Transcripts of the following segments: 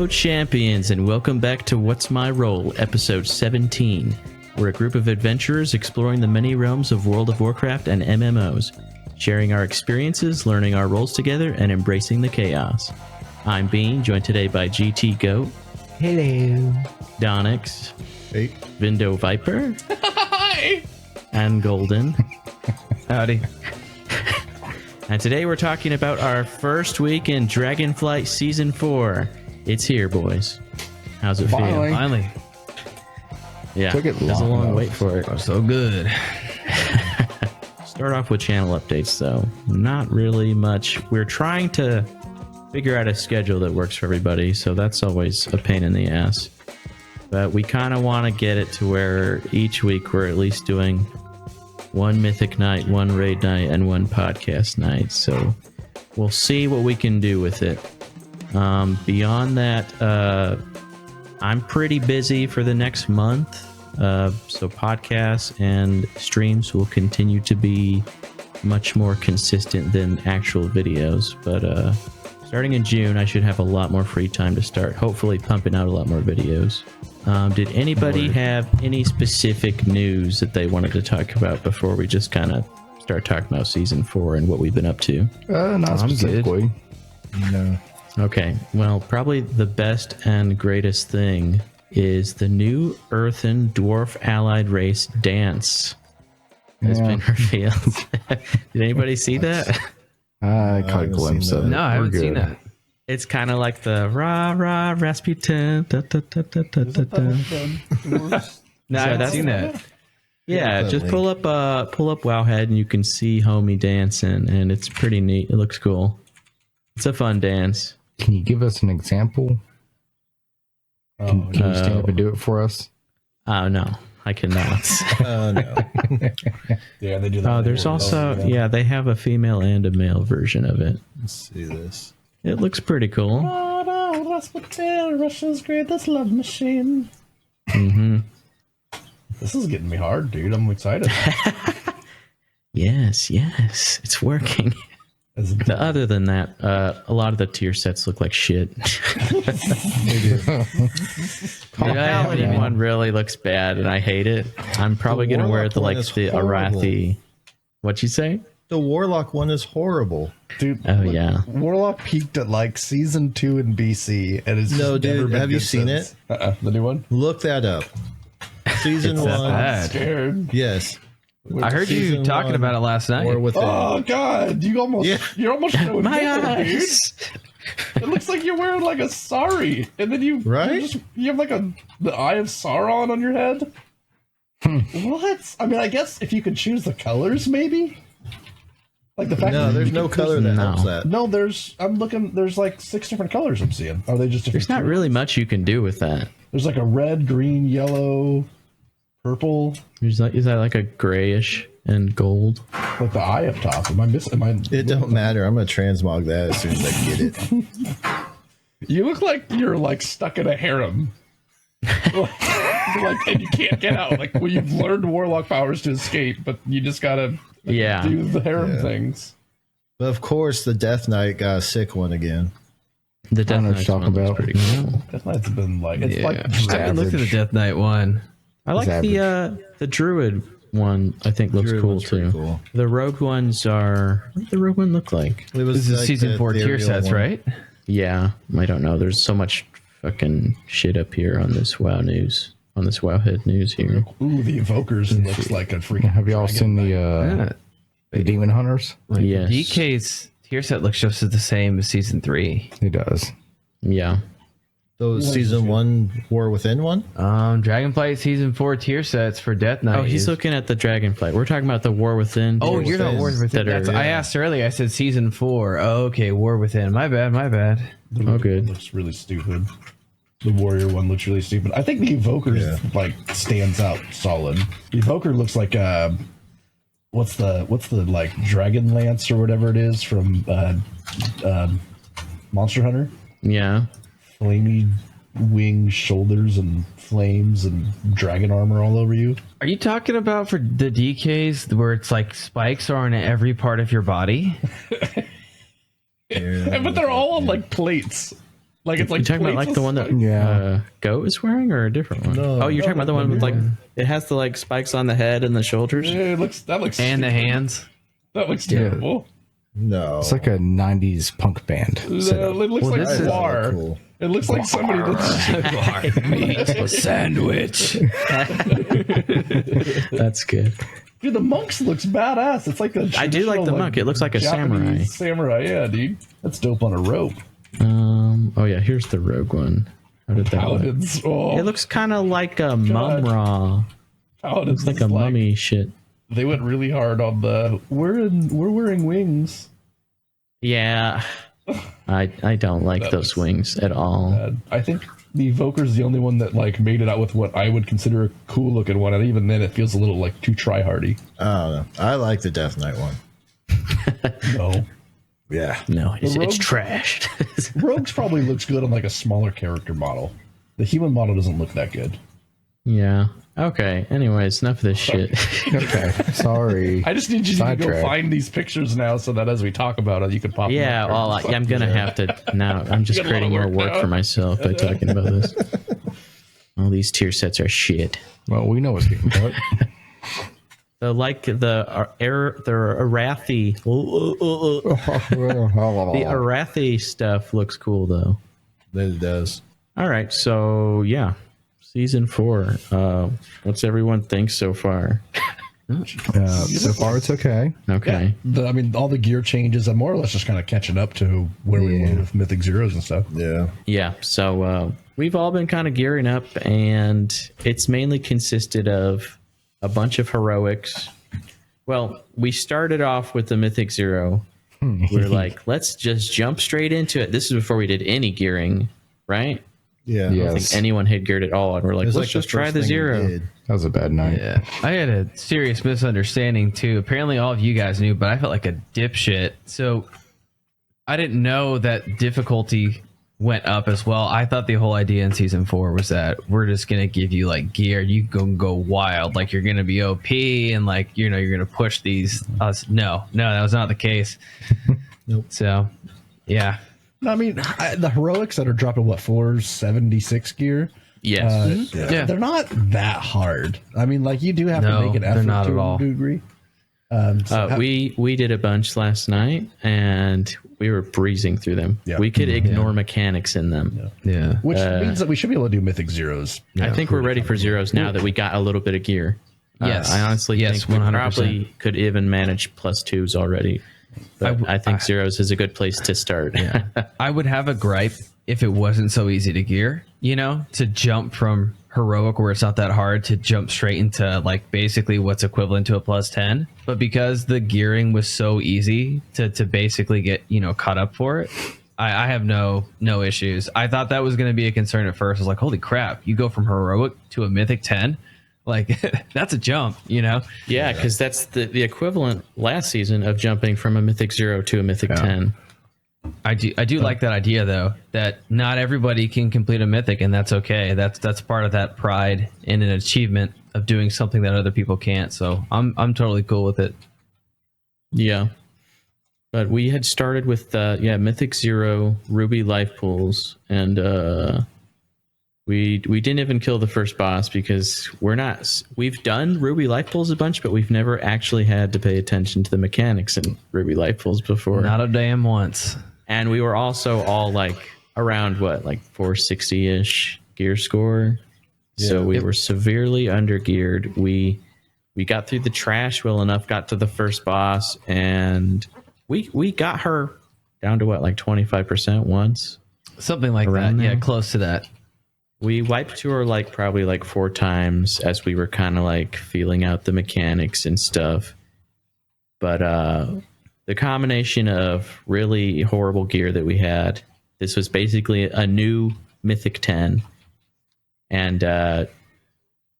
Hello, champions, and welcome back to What's My Role, episode 17. We're a group of adventurers exploring the many realms of World of Warcraft and MMOs, sharing our experiences, learning our roles together, and embracing the chaos. I'm Bean, joined today by GT Goat. Hello. Donnix. Hey. VindowViper. Hi. And Golden. Howdy. And today we're talking about our first week in Dragonflight Season 4. It's here, boys. How's it feel? Finally. Yeah, Took it there's a long wait for it. Oh, so good. Start off with channel updates, though. Not really much. We're trying to figure out a schedule that works for everybody, so that's always a pain in the ass. But we kind of want to get it to where each week we're at least doing one Mythic night, one Raid night, and one podcast night. So we'll see what we can do with it. Beyond that, I'm pretty busy for the next month. So podcasts and streams will continue to be much more consistent than actual videos. But starting in June, I should have a lot more free time to start hopefully pumping out a lot more videos. Did anybody have any specific news that they wanted to talk about before we just kind of start talking about Season 4 and what we've been up to? Not specifically. No. Okay, well, probably the best and greatest thing is the new Earthen Dwarf allied race dance has been revealed. Did anybody see that? I caught a glimpse of it. No, I haven't seen that. It's kind of like the rah rah Rasputin. Da, da, da, da, da, da, da. No, I haven't seen that. Yeah, just pull up Wowhead and you can see Homie dancing, and it's pretty neat. It looks cool. It's a fun dance. Can you give us an example? Can you stand up and do it for us? Oh no, I cannot. Oh no. Yeah, they do that. Oh, there's also they have a female and a male version of it. Let's see this. It looks pretty cool. Russia's greatest love machine. Mm-hmm. This is getting me hard, dude. I'm excited. Yes, it's working. Other than that, a lot of the tier sets look like shit. The Paladin one really looks bad, and I hate it. I'm probably going to wear the Arathi. What'd you say? The Warlock one is horrible. Dude, oh yeah. Warlock peaked at like season 2 in BC, and it's no, dude. never been Have you good seen since. it? The new one? Look that up. Season It's that 1. bad. Scared. Yes. I heard you Season talking 1 about it last night. Or within. Oh god, you're almost showing My nipple, eyes. dude. It looks like you're wearing like a sari, and then you have like the Eye of Sauron on your head. What? I mean, I guess if you could choose the colors, maybe. Like the fact No, that there's no color that helps that. No, I'm looking. There's like 6 different colors I'm seeing. Are they just different? There's not really much you can do with that. There's like a red, green, yellow, purple. Is that like a grayish and gold? Like the eye up top. Am I missing? It don't matter. I'm gonna transmog that as soon as I get it. You look like you're like stuck in a harem. like, and you can't get out. Like, well, you've learned warlock powers to escape, but you just gotta do the harem things. But of course, the Death Knight got a sick one again. The Death Knight's Knight's talking one looks about. pretty cool. Death Knight's been like it's like I haven't looked at the Death Knight one. I like the Druid one. I think looks Druid cool one's pretty too. cool. The Rogue ones are. What did the Rogue one look like? It was This is like season the 4 tier ethereal sets, one. right? Yeah, I don't know. There's so much fucking shit up here on this WoW news. On this Wowhead news here. Ooh, the Evokers looks like a freaking. Have y'all dragon seen knight. the Demon Hunters? Yes. DK's tier set looks just the same as season 3. He does. Yeah. So season 1 War Within one? Dragonflight season 4 tier sets for Death Knight. Oh, he's looking at the Dragonflight. We're talking about the War Within. Oh, you're not War Within. That are- I asked earlier. I said season 4. Oh, okay, War Within. My bad. The Oh, good. one looks really stupid. The warrior one looks really stupid. I think the Evoker like stands out solid. The Evoker looks like what's the like Dragon Lance or whatever it is from Monster Hunter. Yeah. Flamey wings, shoulders, and flames and dragon armor all over you. Are you talking about for the DKs where it's like spikes are on every part of your body? But they're all on like plates. Like it's like you talking about plates like the of one that Yeah. Goat is wearing, or a different one? No. Oh, you're talking about the one with like one. it has the like spikes on the head and the shoulders. Yeah, that looks And the stupid. hands. That looks Yeah. terrible. No. It's like a 90s punk band. It setup. looks Well, like this is- War. Cool. It looks like somebody that's Meat sandwich. That's good. dude. The monks looks badass. It's like a I do like the traditional, monk. It looks like a Japanese samurai. Yeah, dude, that's dope on a rope. Oh yeah, here's the rogue one. How did that look? Paladins. Oh, It looks kind of like a mum-ra. Paladins. Looks like a is mummy shit. They went really hard on the. We're wearing wings. Yeah, I don't like That those was wings at all. I think the Evoker's the only one that like made it out with what I would consider a cool looking one, and even then, it feels a little like too try hardy. I don't know. I like the Death Knight one. No, Yeah. No, it's rogue- trash. Rogues probably looks good on like a smaller character model. The human model doesn't look that good. Yeah. Okay. Anyways, enough of this shit. Okay. Sorry. I just need you to go Sidetrack. find these pictures now, so that as we talk about it, you can pop. them Yeah, up well, there. I'm gonna have to now. I'm just Got a lot of creating more work work now. for myself by talking about this. All these tier sets are shit. Well, we know what's getting cut. So, like the Arathi, the Arathi stuff looks cool though. It does. All right, so yeah, season 4. What's everyone think so far? So far, it's okay. Okay. I mean, all the gear changes are more or less just kind of catching up to where we were with Mythic Zeros and stuff. Yeah. Yeah, so we've all been kind of gearing up, and it's mainly consisted of a bunch of heroics. Well, we started off with the Mythic Zero. We're like, let's just jump straight into it. This is before we did any gearing, right? Yeah. Yeah. I don't think anyone had geared at all, and we're like, It was let's like just try first the thing we Zero. did. That was a bad night. Yeah, I had a serious misunderstanding too. Apparently, all of you guys knew, but I felt like a dipshit. So I didn't know that difficulty went up as well. I thought the whole idea in season 4 was that we're just gonna give you like gear. You can go wild, like you're gonna be OP, and like you're gonna push these. No, that was not the case. Nope. So, yeah. I mean, the heroics that are dropping what 476 gear. Yes. Yeah. They're not that hard. I mean, like you do have No, to make an they're effort not to at all. a degree. We did a bunch last night, and we were breezing through them. Yeah. We could ignore mechanics in them. Yeah. Which means that we should be able to do Mythic Zeros. I think we're ready for Zeros now that we got a little bit of gear. Yes. I honestly Yes, think we 100%. probably could even manage +2s already. But I think Zeros is a good place to start. I would have a gripe if it wasn't so easy to gear, to jump from heroic where it's not that hard to jump straight into like basically what's equivalent to a +10. But because the gearing was so easy to basically get, caught up for it, I have no issues. I thought that was going to be a concern at first. I was like, holy crap, you go from heroic to a mythic 10? Like, that's a jump, Yeah, because that's the equivalent last season of jumping from a Mythic 0 to a Mythic 10. I do like that idea though, that not everybody can complete a mythic, and that's okay. That's part of that pride and an achievement of doing something that other people can't. So I'm totally cool with it. Yeah. But we had started with Mythic 0 Ruby life pools, and we didn't even kill the first boss because we've done Ruby life pools a bunch, but we've never actually had to pay attention to the mechanics in Ruby life pools before. Not a damn once. And we were also all like around 460-ish gear score. So we were severely under geared. We got through the trash well enough, got to the first boss, and we got her down to 25% once. Something like Around that. Yeah, there? close to that. We wiped to her probably 4 times as we were kind of feeling out the mechanics and stuff. But the combination of really horrible gear that we had, this was basically a new Mythic 10. And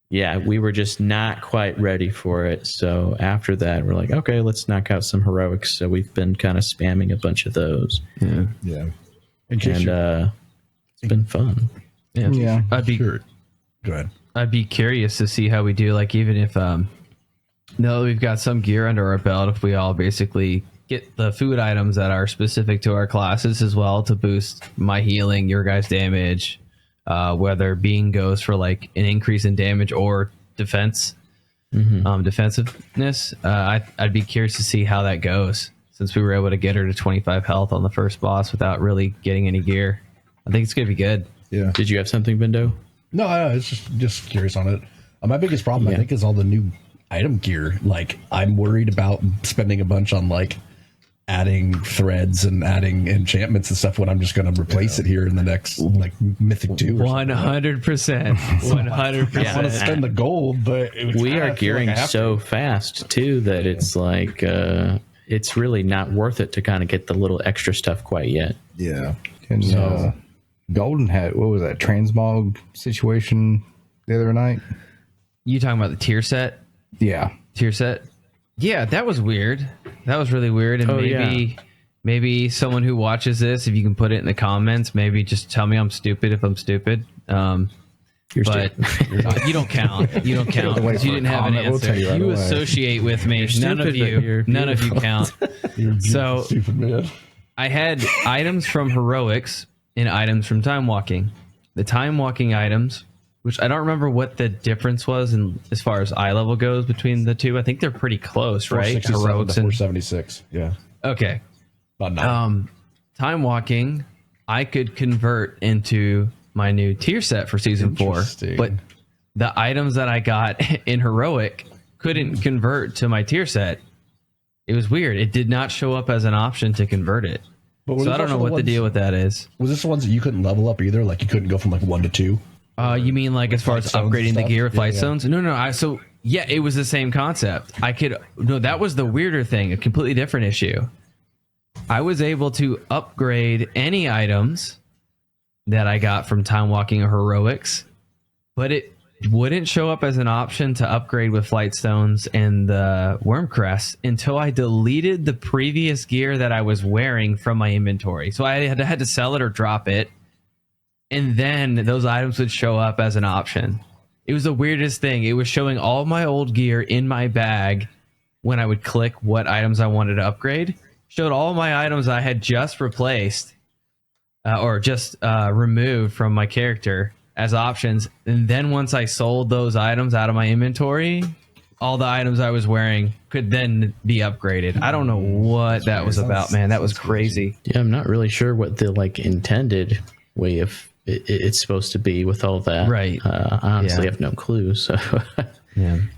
we were just not quite ready for it. So after that, we're like, okay, let's knock out some heroics. So we've been kind of spamming a bunch of those. Yeah. In case And it's been fun. Yeah. I'd be Sure. Go ahead. I'd be curious to see how we do. Like, even if now that we've got some gear under our belt, if we all basically get the food items that are specific to our classes as well to boost my healing, your guys' damage, whether being goes for like an increase in damage or defense, defensiveness. I'd be curious to see how that goes, since we were able to get her to 25 health on the first boss without really getting any gear. I think it's gonna be good. Yeah. Did you have something, Vindo? No, it's just curious on it. My biggest problem, I think, is all the new item gear. Like, I'm worried about spending a bunch on like adding threads and adding enchantments and stuff when I'm just going to replace it here in the next like Mythic 2 or 100%. 100%. I want to spend the gold, but We are gearing so fast too that it's like it's really not worth it to kind of get the little extra stuff quite yet. Yeah. And Golden had, what was that, transmog situation the other night? You talking about the tier set? Yeah. Tier set? Yeah, that was weird. That was really weird. And maybe someone who watches this, if you can put it in the comments, maybe just tell me I'm stupid if I'm stupid. You're stupid. You don't count. You don't count because you didn't have an answer. You associate with me. None of you count. So stupid, man. I had items from heroics and items from Timewalking. The Timewalking items, which I don't remember what the difference was in as far as eye level goes between the two. I think they're pretty close, right? Heroics and 476. Yeah. Okay. About 9. Timewalking, I could convert into my new tier set for season 4, but the items that I got in heroic couldn't convert to my tier set. It was weird. It did not show up as an option to convert it. So I don't know what the deal with that is. Was this the ones that you couldn't level up either? Like you couldn't go from like 1 to 2? You mean like as far as upgrading the gear with flight stones? No. It was the same concept. That was the weirder thing, a completely different issue. I was able to upgrade any items that I got from Timewalking or Heroics, but it wouldn't show up as an option to upgrade with flight stones and the worm crest until I deleted the previous gear that I was wearing from my inventory. So I had to sell it or drop it. And then those items would show up as an option. It was the weirdest thing. It was showing all my old gear in my bag when I would click what items I wanted to upgrade. Showed all my items I had just replaced or just removed from my character as options. And then once I sold those items out of my inventory, all the items I was wearing could then be upgraded. I don't know what that was about, man. That was crazy. Yeah, I'm not really sure what the like intended way of it's supposed to be with all that. Right. I honestly have no clue. So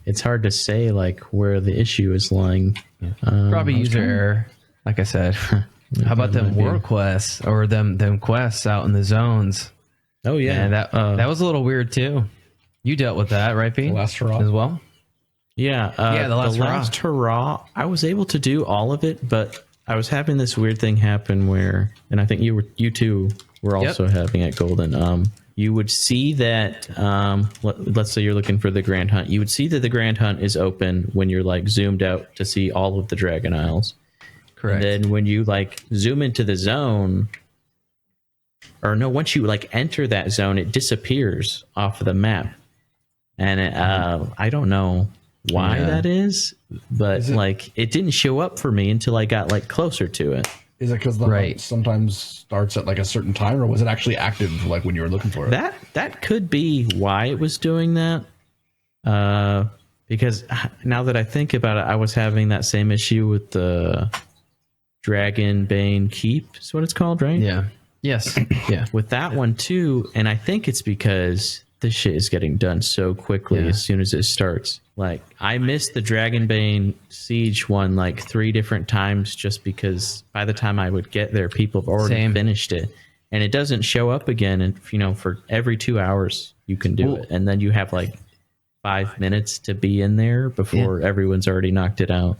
it's hard to say like where the issue is lying. Probably user error. Like I said, how about them world quests or them quests out in the zones? Oh yeah, and that was a little weird too. You dealt with that, right, Pete? The last hurrah as well. Yeah, the last hurrah. I was able to do all of it, but I was having this weird thing happen where, and I think you two were also having at Golden. You would see that, let's say you're looking for the Grand Hunt. You would see that the Grand Hunt is open when you're like zoomed out to see all of the Dragon Isles. Correct. And then when you like zoom into the zone, or no, once you like enter that zone, it disappears off of the map. And I don't know why that is, but like it didn't show up for me until I got like closer to it. Is it because the hunt sometimes starts at like a certain time, or was it actually active like when you were looking for it? That could be why it was doing that. Because now that I think about it, I was having that same issue with the Dragon Bane Keep, is what it's called, right? Yeah. Yes. Yeah. With that one too, and I think it's because this shit is getting done so quickly as soon as it starts. Like, I missed the Dragonbane Siege one like 3 different times just because by the time I would get there, people have already finished it. And it doesn't show up again. And, you know, for every 2 hours, you can do it. And then you have like 5 minutes to be in there before everyone's already knocked it out.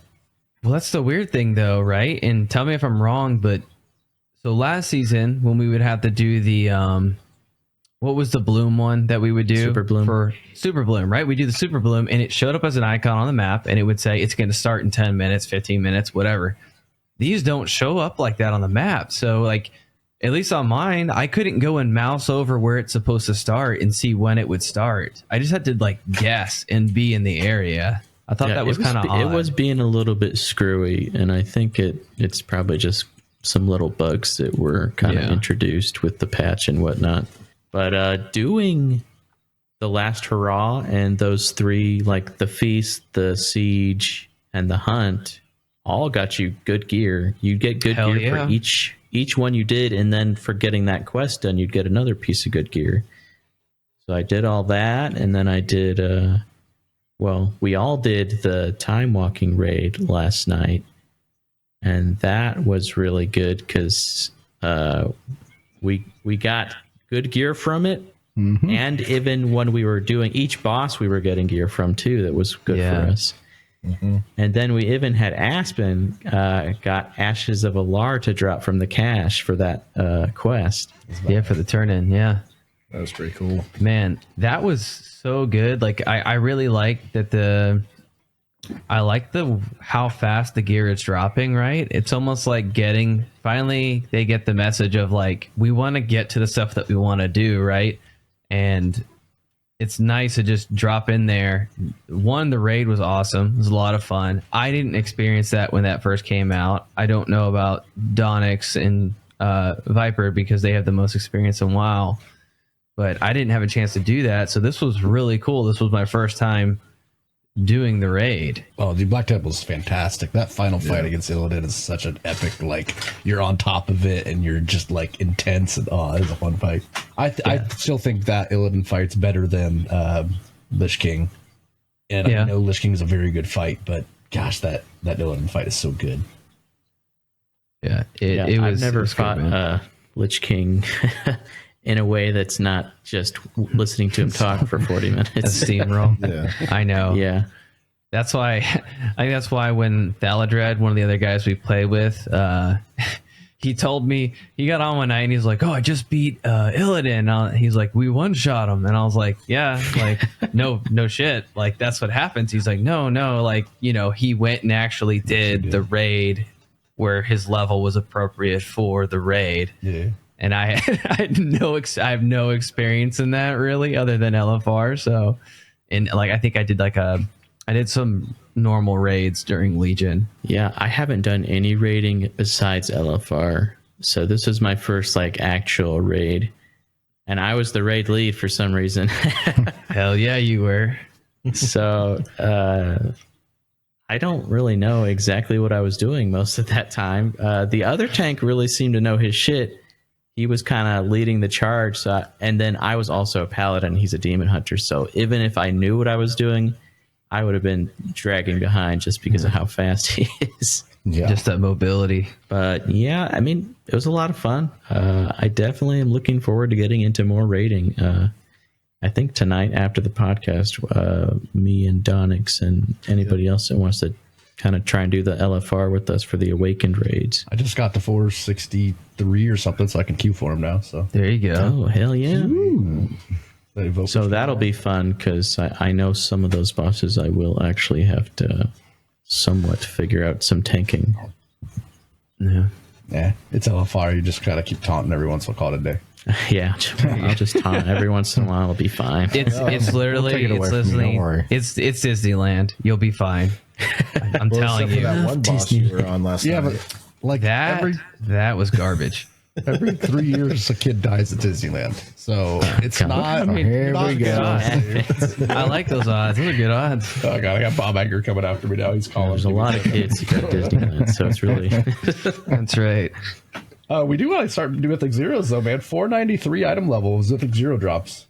Well, that's the weird thing, though, right? And tell me if I'm wrong, but so last season when we would have to do the what was the bloom one that we would do? Super Bloom. For Super Bloom, right? We do the Super Bloom, and it showed up as an icon on the map, and it would say it's going to start in 10 minutes, 15 minutes, whatever. These don't show up like that on the map. So, like, at least on mine, I couldn't go and mouse over where it's supposed to start and see when it would start. I just had to, like, guess and be in the area. I thought that was kind of odd. It was being a little bit screwy, and I think it's probably just some little bugs that were kind of introduced with the patch and whatnot. But doing the last hurrah and those 3, like the feast, the siege, and the hunt, all got you good gear. You get good gear for each one you did, and then for getting that quest done, you'd get another piece of good gear. So I did all that, and then I did we all did the Timewalking raid last night, and that was really good because we got good gear from it, and even when we were doing each boss, we were getting gear from too. That was good for us. And then we even had Aspen got Ashes of Alar to drop from the cache for that quest. Yeah, for the turn-in, yeah. That was pretty cool. Man, that was so good. Like, I really like that how fast the gear is dropping, right? It's almost like finally they get the message of like, we want to get to the stuff that we want to do, right? And it's nice to just drop in there. The raid was awesome. It was a lot of fun. I didn't experience that when that first came out. I don't know about Donnix and Viper because they have the most experience in WoW. But I didn't have a chance to do that. So this was really cool. This was my first time doing the raid. Oh, the Black Temple is fantastic. That final fight against Illidan is such an epic, like, you're on top of it and you're just like intense, and it's a fun fight. I still think that Illidan fight's better than Lich King, and I know Lich King is a very good fight, but gosh, that Illidan fight is so good. I've never fought Lich King in a way that's not just listening to him talk for 40 minutes. A steamroll. I know. Yeah. That's why, I think that's why when Thaladred, one of the other guys we play with, he told me, he got on one night and he's like, oh, I just beat Illidan. He's like, we one-shot him. And I was like, yeah, like, no shit. Like, that's what happens. He's like, no, like, he went and actually did the raid where his level was appropriate for the raid. Yeah. And I have no experience in that really, other than LFR. So, and like, I think I did some normal raids during Legion. Yeah, I haven't done any raiding besides LFR. So this was my first like actual raid, and I was the raid lead for some reason. Hell yeah, you were. So I don't really know exactly what I was doing most of that time. The other tank really seemed to know his shit. He was kind of leading the charge. And then I was also a paladin. He's a demon hunter. So even if I knew what I was doing, I would have been dragging behind just because of how fast he is. Yeah. Just that mobility. But yeah, I mean, it was a lot of fun. I definitely am looking forward to getting into more raiding. I think tonight after the podcast, me and Donnix and anybody else that wants to kind of try and do the LFR with us for the Awakened raids. I just got the 463 or something, so I can queue for him now. So there you go. Oh, hell yeah. So that'll be fun because I know some of those bosses I will actually have to somewhat figure out some tanking. Yeah, it's LFR. You just gotta keep taunting every once in a while, call it a day. Yeah, I'll just taunt every once in a while. It'll be fine. It's literally it's Disneyland. You'll be fine. I'm telling you. That one boss you were on last night. But like that was garbage. Every 3 years, a kid dies at Disneyland. So it's not. I mean, here we go. I like those odds. Those are good odds. Oh god, I got Bob Egger coming after me now. He's calling. There's a lot of kids who go to Disneyland, so it's really. That's right. We do want to start doing Mythic Zeros though, man. 493 item level Mythic Zero drops.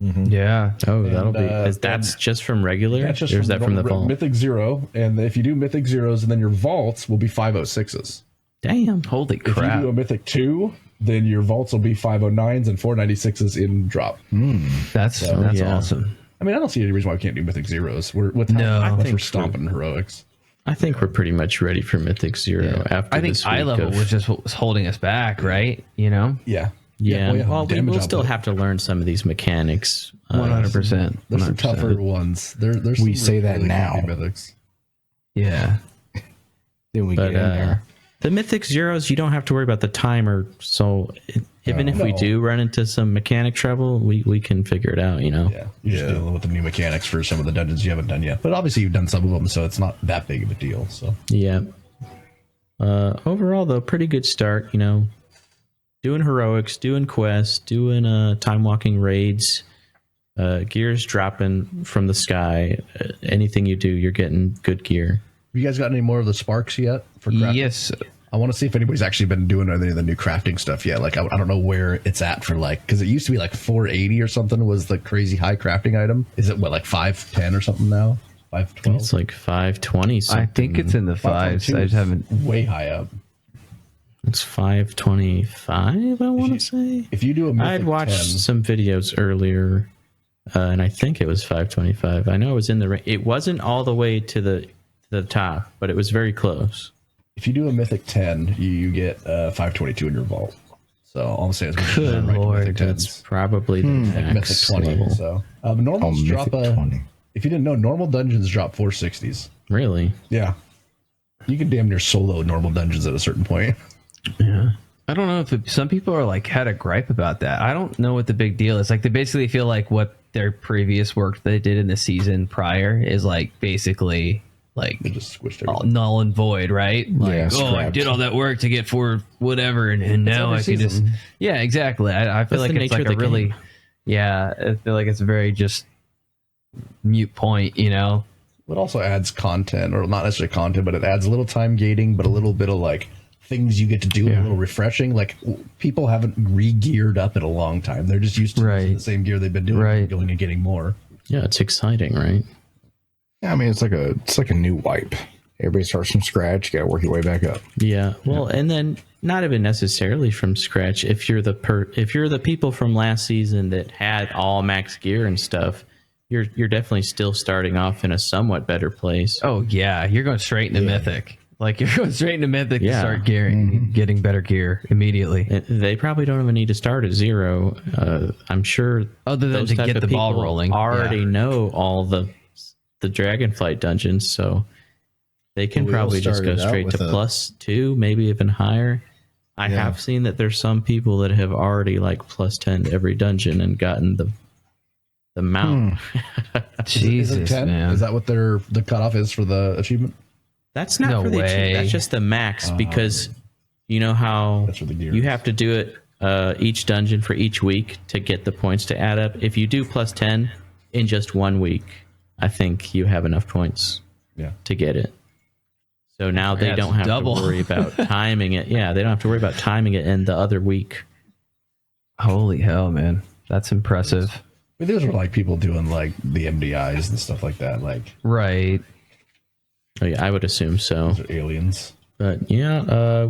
Mm-hmm. Yeah. Oh, that'll be. That's just from regular. That's just or is that from the vault? Mythic Zero, and if you do Mythic Zeros, and then your vaults will be 506s. Damn! Holy crap! If you do a Mythic 2, then your vaults will be 509s and 496s in drop. That's awesome. I mean, I don't see any reason why we can't do Mythic Zeros. I think we're stomping heroics. I think we're pretty much ready for Mythic Zero after I think this eye week level was just what was holding us back, right? You know? Yeah. Well, we will still have to learn some of these mechanics. 100%. There's some tougher ones. There's we say that really now. Mythics. Yeah. Then we get in there. The Mythic Zeros, you don't have to worry about the timer. So even if we do run into some mechanic trouble, we can figure it out, you know? Yeah. You're just dealing with the new mechanics for some of the dungeons you haven't done yet. But obviously you've done some of them, so it's not that big of a deal. So Yeah. Overall, though, pretty good start, you know. Doing heroics, doing quests, doing time-walking raids. Gear's dropping from the sky. Anything you do, you're getting good gear. you guys got any more of the sparks yet for crafting? Yes. I want to see if anybody's actually been doing any of the new crafting stuff yet. Like, I don't know where it's at for, like, because it used to be like 480 or something was the crazy high crafting item. Is it, what, like 510 or something now? 512? It's like 520 something. I think it's in the fives. I just haven't. Way high up. It's 525, I want to say. If you do a Mythic I'd watched 10, some videos earlier, and I think it was 525. I know it was in the... It wasn't all the way to the top, but it was very close. if you do a Mythic 10, you get 522 in your vault. So all I'm saying is we're Good going right to lord, Mythic 10s. That's probably the Mythic max 20. level. So normals drop Mythic 20. if you didn't know, normal dungeons drop 460s. Really? Yeah. You can damn near solo normal dungeons at a certain point. Yeah. I don't know if some people are like had a gripe about that. I don't know what the big deal is. Like they basically feel like what their previous work they did in the season prior is like basically like They just squished all everything. null and void, right? Like, Yeah, oh, I scrapped. did all that work to get for whatever, and now every I can just season. yeah, exactly. I feel That's like the it's nature like of a the really game. yeah. I feel like it's a very just mute point, you know. It also adds content, or not necessarily content, but it adds a little time gating, but a little bit of like things you get to do, a little refreshing. Like people haven't re-geared up in a long time. They're just used to using the same gear they've been doing, Right. going and getting more. Yeah, it's exciting, right? Yeah, I mean it's like a new wipe. Everybody starts from scratch. You got to work your way back up. Yeah. Well, and then not even necessarily from scratch. If you're the people from last season that had all max gear and stuff, you're definitely still starting off in a somewhat better place. Oh yeah, you're going straight into Mythic. Like you're going straight into Mythic to Yeah. start getting better gear immedely. They probably don't even need to start at zero. I'm sure Other than those to type get of the ball people rolling. already Yeah. know all the Dragonflight dungeons, so they can We all probably just go started out straight with to a- +2, maybe even higher. I Yeah. have seen that there's some people that have already like +10 to every dungeon and gotten the mount. Jesus, Is it 10? man. Is that what the cutoff is for the achievement? That's not No for the way. achievement. That's just the max, because you know how That's for the gear. you have to do it each dungeon for each week to get the points to add up. If you do +10 in just 1 week, I think you have enough points Yeah. to get it. So now they Yeah, it's don't have double. to worry about timing it. Yeah, they don't have to worry about timing it in the other week. Holy hell, man. That's impressive. I mean, those were like people doing like the MDIs and stuff like that. Like Right. Oh, yeah, I would assume so. those are aliens. But yeah,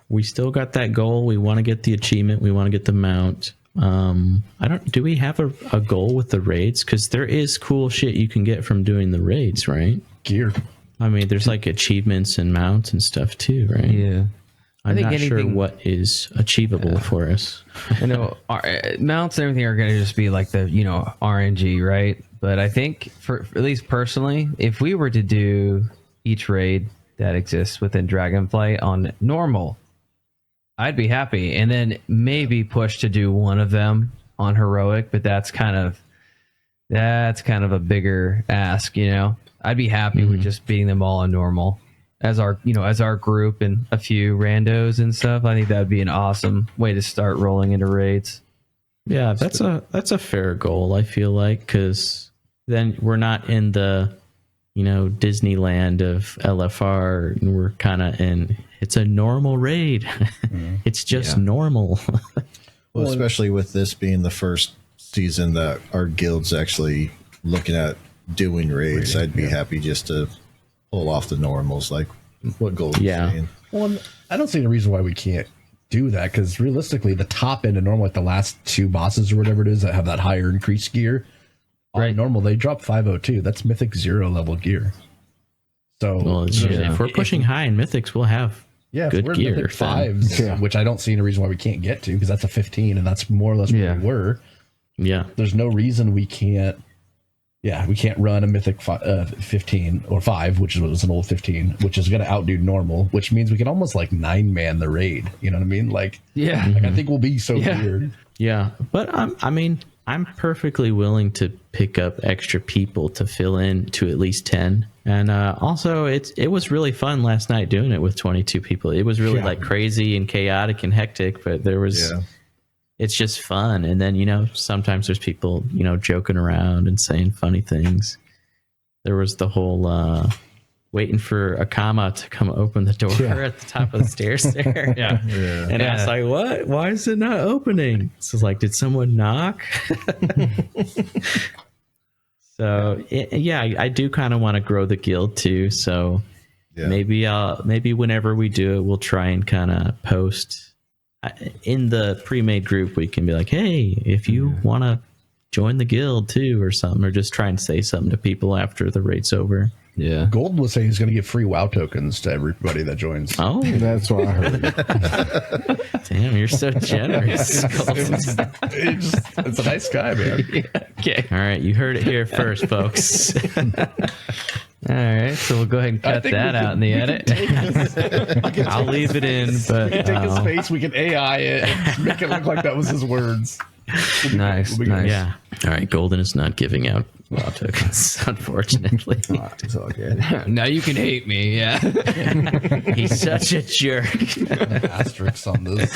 we still got that goal. We want to get the achievement. We want to get the mount. Do we have a goal with the raids? Because there is cool shit you can get from doing the raids, right? Gear. I mean, there's like achievements and mounts and stuff too, right? Yeah. I'm think not sure anything- what is achievable for us. I know mounts and everything are going to just be like the, RNG, right? But I think for at least personally, if we were to do each raid that exists within Dragonflight on normal, I'd be happy. And then maybe push to do one of them on heroic, but that's kind of a bigger ask, I'd be happy with just beating them all on normal as our group and a few randos and stuff. I think that'd be an awesome way to start rolling into raids. Yeah, that's a fair goal, I feel like, because then we're not in the Disneyland of LFR, and we're kind of in. It's a normal raid. It's just normal. Well, especially with this being the first season that our guild's actually looking at doing raids, I'd be happy just to pull off the normals, like what Gold's Yeah. saying. Well, I don't see any reason why we can't do that, because realistically, the top end of normal, like the last two bosses or whatever it is that have that higher increased gear, on normal they drop 502. That's Mythic Zero level gear. So Well, if we're pushing high in mythics, we'll have good we're gear. Mythic then. 5s, which I don't see any reason why we can't get to, because that's a 15, and that's more or less where we were. Yeah, There's no reason we can't Yeah, we can't run a Mythic 15 or 5, which was an old 15, which is going to outdo normal, which means we can almost like 9-man the raid. You know what I mean? Like, I think we'll be so weird. Yeah, but I'm perfectly willing to pick up extra people to fill in to at least 10. And also, it was really fun last night doing it with 22 people. It was really like crazy and chaotic and hectic, but there was... Yeah. It's just fun. And then, sometimes there's people, joking around and saying funny things. There was the whole waiting for a comma to come open the door at the top of the stairs there. And I was like, what? Why is it not opening? So it's like, did someone knock? So, I do kind of want to grow the guild too. So maybe whenever we do it, we'll try and kind of post in the pre-made group. We can be like, hey, if you want to join the guild too or something, or just try and say something to people after the raid's over. Yeah, Golden was saying he's going to give free WoW tokens to everybody that joins. Oh, that's what I heard. Damn, you're so generous. It's a nice guy, man. Okay, all right, you heard it here first, folks. All right, so we'll go ahead and cut that out in the edit. I'll leave it in, but we can take his face, we can AI it, and make it look like that was his words. Nice. Yeah. All right, Golden is not giving out WoW tokens, unfortunately. It's all good. Now you can hate me. Yeah, he's such a jerk. Asterisks on this.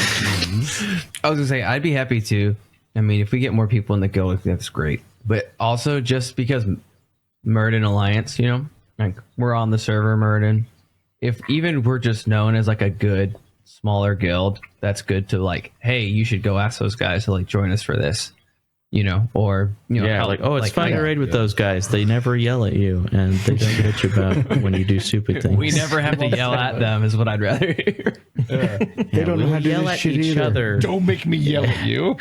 I was gonna say I'd be happy to. I mean, if we get more people in the guild, that's great. But also just because Murden Alliance, like we're on the server Murden. If even we're just known as like a good smaller guild, that's good to like, hey, you should go ask those guys to like join us for this, or help, like, oh, it's fun to raid with those guys. They never yell at you and they don't get you about when you do stupid things. We never have to yell at them, is what I'd rather hear. They don't know how to yell at each other. Don't make me yell at you.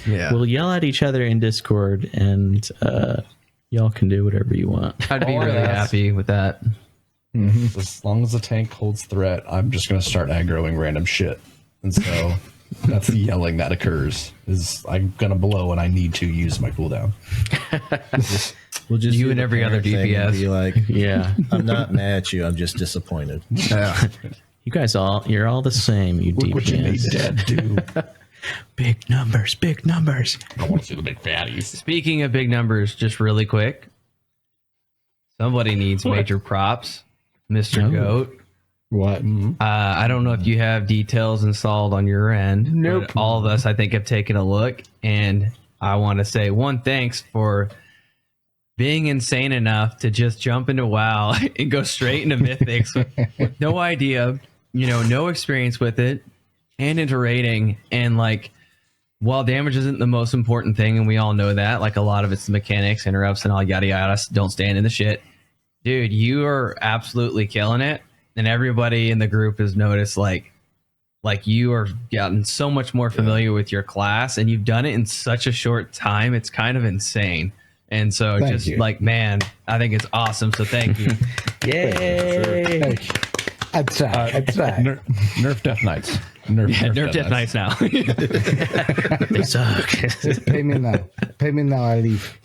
We'll yell at each other in Discord, and y'all can do whatever you want. I'd be really happy with that. Mm-hmm. As long as the tank holds threat, I'm just going to start aggroing random shit. And so that's the yelling that occurs. Is I'm going to blow and I need to use my cooldown. We'll just you and every other DPS. Be like, I'm not mad at you. I'm just disappointed. You guys you're all the same. You Look DPS. what you made Dad do. Big numbers, big numbers. I want to see the big fatties. Speaking of big numbers, just really quick, somebody needs major props. Mr. Goat. What? I don't know if you have details installed on your end. Nope. But all of us, I think, have taken a look, and I want to say thanks for being insane enough to just jump into WoW and go straight into Mythics with no idea, no experience with it, and into raiding. And like, while damage isn't the most important thing, and we all know that, like a lot of it's the mechanics, interrupts, and all yada yada, don't stand in the shit. Dude, you are absolutely killing it, and everybody in the group has noticed like you are gotten so much more familiar with your class, and you've done it in such a short time. It's kind of insane. And so thank you. Like, man, I think it's awesome. So thank you. Yay! I'd try. Nerf Death Knights. Nerf Death Knights now. They suck. Pay me now. Pay me now. I leave.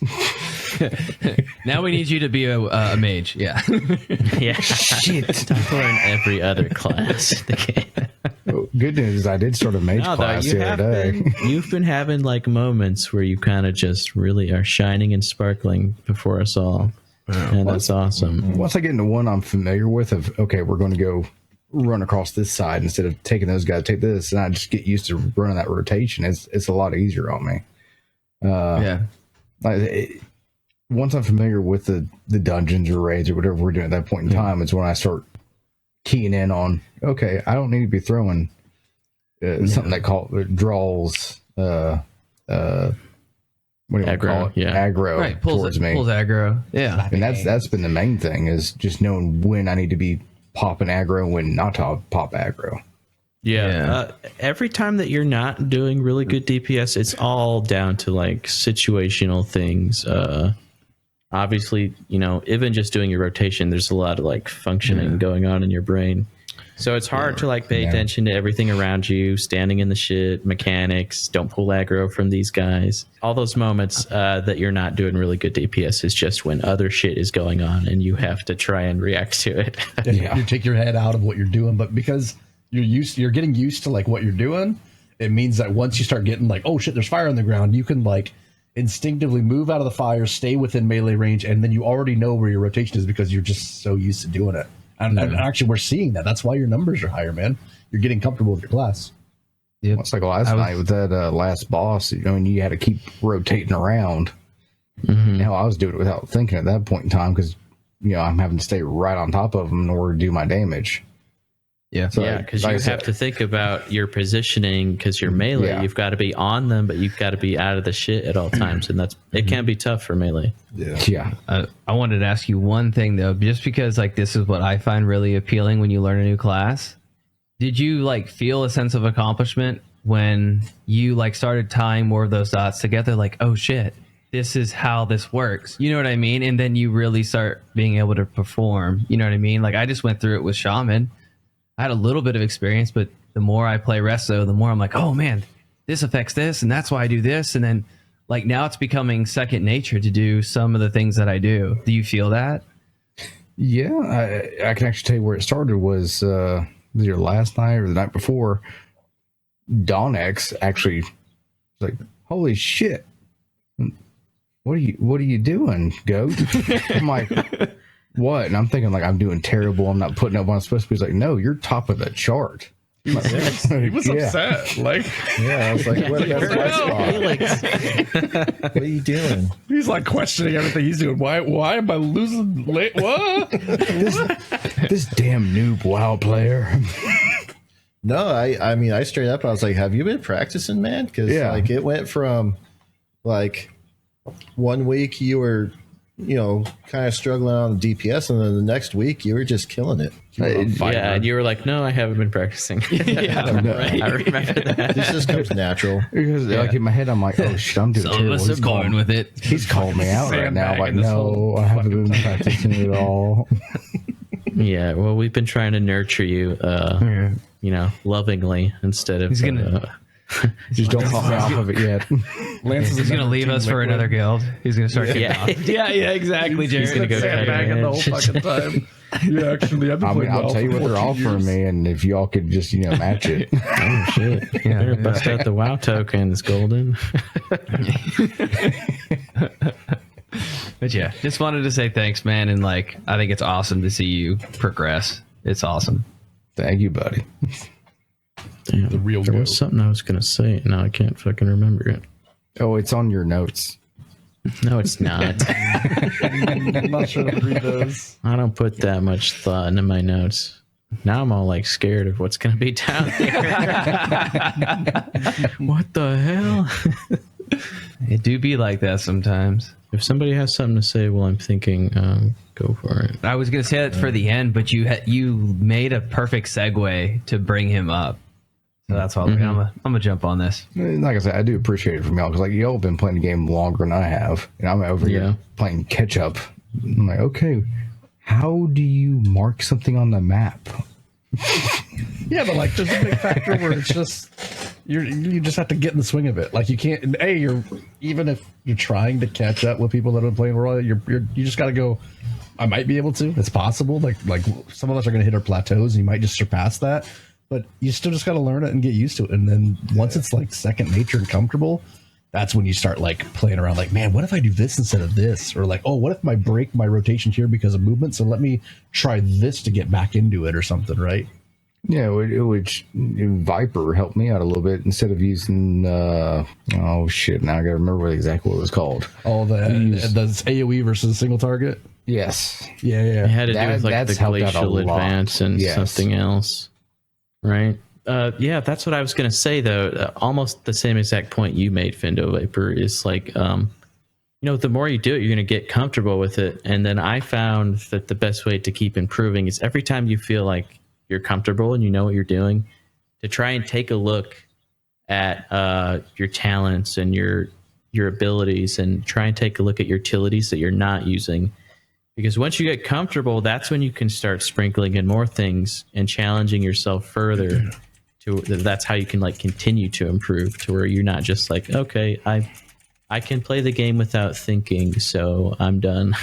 Now we need you to be a mage. Yeah. Shit. Stop learning every other class in the game. Good news is I did start a mage class the other day. You've been having like moments where you kind of just really are shining and sparkling before us all. And that's awesome. Once I get into one I'm familiar with of, okay, we're going to go run across this side instead of taking those guys, take this, and I just get used to running that rotation. It's a lot easier on me. Once I'm familiar with the dungeons or raids or whatever we're doing at that point in time, is when I start keying in on, okay, I don't need to be throwing something that draws what do you call it? Aggro right, towards me. Pulls aggro. Yeah. And that's been the main thing, is just knowing when I need to be popping aggro and when not to pop aggro. Yeah. Every time that you're not doing really good DPS, it's all down to like situational things. Obviously, even just doing your rotation, there's a lot of like functioning going on in your brain. So it's hard to like pay attention to everything around you, standing in the shit, mechanics, don't pull aggro from these guys. All those moments that you're not doing really good DPS is just when other shit is going on and you have to try and react to it. You take your head out of what you're doing, but because you're getting used to like what you're doing, it means that once you start getting like, oh shit, there's fire on the ground, you can like instinctively move out of the fire, stay within melee range, and then you already know where your rotation is because you're just so used to doing it. And actually, we're seeing that. That's why your numbers are higher, man. You're getting comfortable with your class. Yep. It's like last night with that last boss, you know, and you had to keep rotating around. Mm-hmm. Hell, I was doing it without thinking at that point in time because, you know, I'm having to stay right on top of them in order to do my damage. Yeah, so yeah, because you have to think about your positioning because you're melee. Yeah. You've got to be on them, but you've got to be out of the shit at all times, and it can be tough for melee. Yeah. I wanted to ask you one thing though, just because like this is what I find really appealing when you learn a new class. Did you like feel a sense of accomplishment when you like started tying more of those dots together? Like, oh shit, this is how this works. You know what I mean? And then you really start being able to perform. You know what I mean? Like I just went through it with Shaman. I had a little bit of experience, but the more I play Resto, the more I'm like, oh man, this affects this, and that's why I do this. And then like now it's becoming second nature to do some of the things that I do. Do you feel that? Yeah, I can actually tell you where it started was either last night or the night before. Donnix actually was like, holy shit. What are you doing, Goat? I'm like, what? And I'm thinking like I'm doing terrible. I'm not putting up what I'm supposed to be. He's like, no, you're top of the chart. He was upset. Like, yeah, I was like, what are you doing? He's like questioning everything he's doing. Why am I losing late? What? this damn noob WoW player. No, I mean, I straight up, I was like, have you been practicing, man? Because like it went from like 1 week you were, you know, kind of struggling on the DPS, and then the next week you were just killing it. Yeah, and you were like, no, I haven't been practicing. Right. I remember that. This just comes natural. Because like in my head, I'm like, oh shit, I'm doing some terrible. Some of us are going with it. He's calling me out right now. Like, no, I haven't been practicing at all. Yeah, well, we've been trying to nurture you, you know, lovingly instead of... He's gonna... Just don't talk me off of it yet. Lance is going to leave us for another guild. He's going to start kicking off. Yeah, exactly, Jared. He's going to go sandbagging the whole fucking time. Yeah, actually, I'll tell you what they're offering me, and if y'all could just, you know, match it. Oh, shit. Yeah, better bust out the WoW tokens, Golden. But yeah, just wanted to say thanks, man. And like, I think it's awesome to see you progress. It's awesome. Thank you, buddy. Damn, there was something I was going to say. Now I can't fucking remember it. Oh, it's on your notes. No, it's not. I'm not sure to read those. I don't put that much thought into my notes. Now I'm all like scared of what's going to be down there. What the hell? It do be like that sometimes. If somebody has something to say while I'm thinking, go for it. I was going to say that for the end, but you made a perfect segue to bring him up. So that's why I'm gonna jump on this. Like I said, I do appreciate it from y'all because like y'all have been playing the game longer than I have, and I'm over here playing catch up. I'm like, okay, how do you mark something on the map? Yeah, but like there's a big factor where it's just you just have to get in the swing of it. Like you can't. And you're even if you're trying to catch up with people that have been playing Royal, you just got to go. I might be able to. It's possible. Like some of us are going to hit our plateaus, and you might just surpass that. But you still just got to learn it and get used to it. And then once it's like second nature and comfortable, that's when you start like playing around. Like, man, what if I do this instead of this? Or like, oh, what if I break my rotation here because of movement? So let me try this to get back into it or something, right? Yeah, which Viper helped me out a little bit instead of using oh shit, now I gotta remember exactly what it was called. Oh, the AoE versus single target? Yes. Yeah. It had to do with like the glacial advance and something else. Right. Yeah, that's what I was going to say, though. Almost the same exact point you made, VindowViper, is like, you know, the more you do it, you're going to get comfortable with it. And then I found that the best way to keep improving is every time you feel like you're comfortable and you know what you're doing, to try and take a look at your talents and your abilities and try and take a look at your utilities that you're not using Because once you get comfortable, that's when you can start sprinkling in more things and challenging yourself further. That's how you can like continue to improve to where you're not just like, okay, I can play the game without thinking, so I'm done.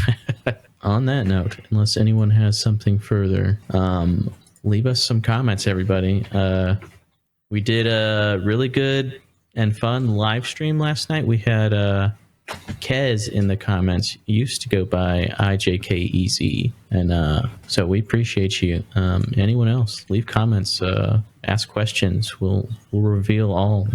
On that note, unless anyone has something further, leave us some comments, everybody. We did a really good and fun live stream last night. We had Kez in the comments, used to go by IJKEZ, and so we appreciate you. Anyone else, leave comments, ask questions. We'll reveal all.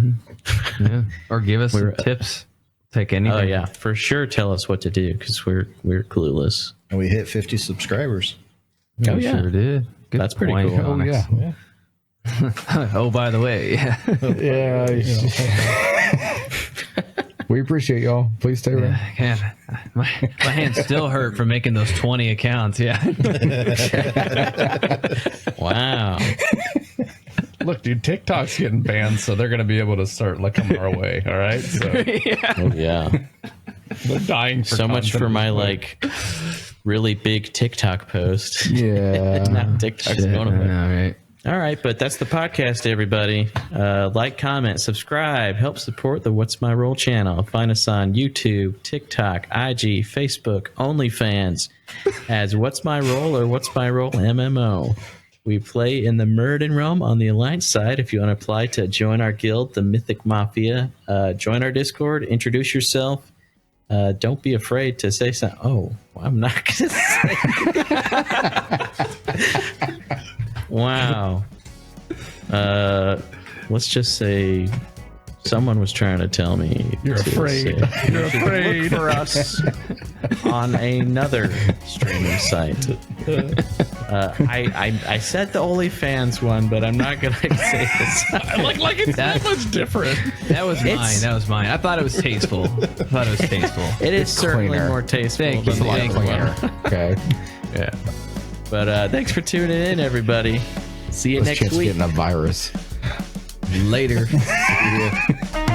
Yeah. Or give us some tips. Take anything. Oh yeah, for sure. Tell us what to do because we're clueless. And we hit 50 subscribers. Oh yeah, sure did. Good That's pretty point, cool. Oh Donnix. yeah. Oh, by the way, Yeah. We appreciate y'all. Please stay around. God, my hands still hurt from making those 20 accounts. Yeah. Wow. Look, dude, TikTok's getting banned, so they're going to be able to start like coming our way. All right, so Oh yeah. they're dying for So much content. for my like really big TikTok post. Yeah. Now TikTok's going away. All right. All right, but that's the podcast, everybody. Like, comment, subscribe, help support the What's My Role channel. Find us on YouTube, TikTok, IG, Facebook, OnlyFans as What's My Role or What's My Role MMO. We play in the Mirrodin realm on the Alliance side. If you want to apply to join our guild, the Mythic Mafia, join our Discord, introduce yourself. Don't be afraid to say something. Oh, I'm not going to say. Wow. Let's just say someone was trying to tell me You're to afraid. say, You're afraid. look for us on another streaming site. I said the OnlyFans one, but I'm not gonna say this. like it's that much different. That was mine. It's- That was mine. I thought it was tasteful. It is certainly Cleaner. more tasteful. Thank you. than the Thank other you. one. Okay. Yeah. But thanks for tuning in, everybody. See you Let's next chance of week. getting a virus. Later. Yeah.